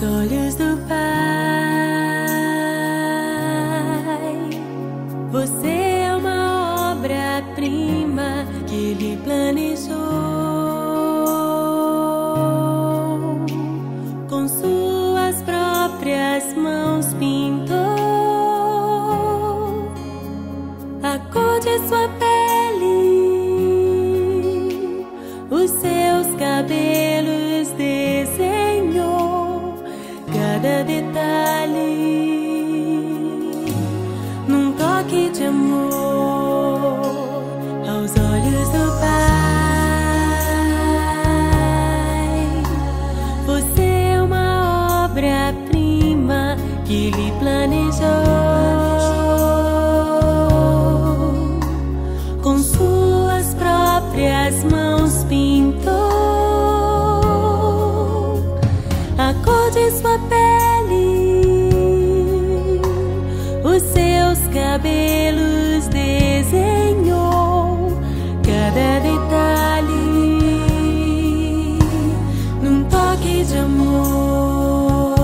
olhos do Pai, você é uma obra-prima que Ele planejou. Com suas próprias mãos pintou a cor de sua pele, os seus cabelos desenhou, cada detalhe num toque de amor aos olhos do Pai. Você é uma obra-prima que Ele planejou. Com suas próprias mãos pintou a cor de sua pele, os seus cabelos desenhou, cada detalhe num toque de amor.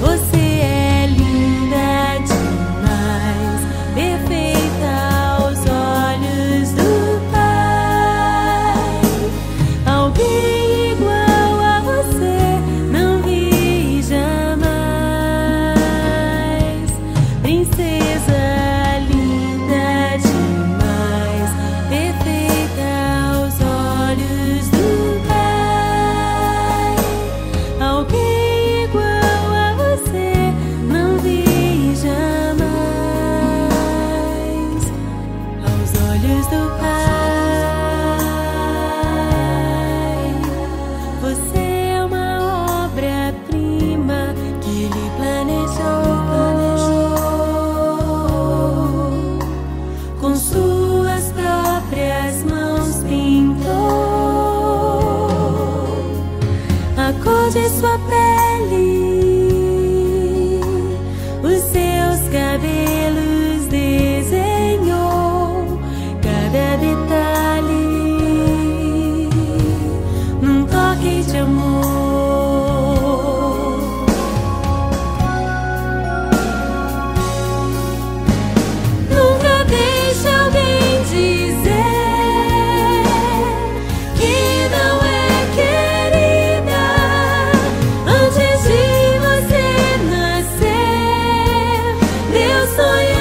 Você é linda demais, perfeita aos olhos do Pai. Alguém igual a você não vi jamais. Princesa linda demais, perfeita aos olhos do Pai. Alguém igual a você não vi jamais aos olhos do Pai. Você é uma obra-prima que Ele planejou. Com suas próprias mãos pintou a cor de sua pele, os seus cabelos desenhou, cada detalhe num toque de amor. Nunca deixe alguém dizer que não é querida antes de você nascer. Deus sonhou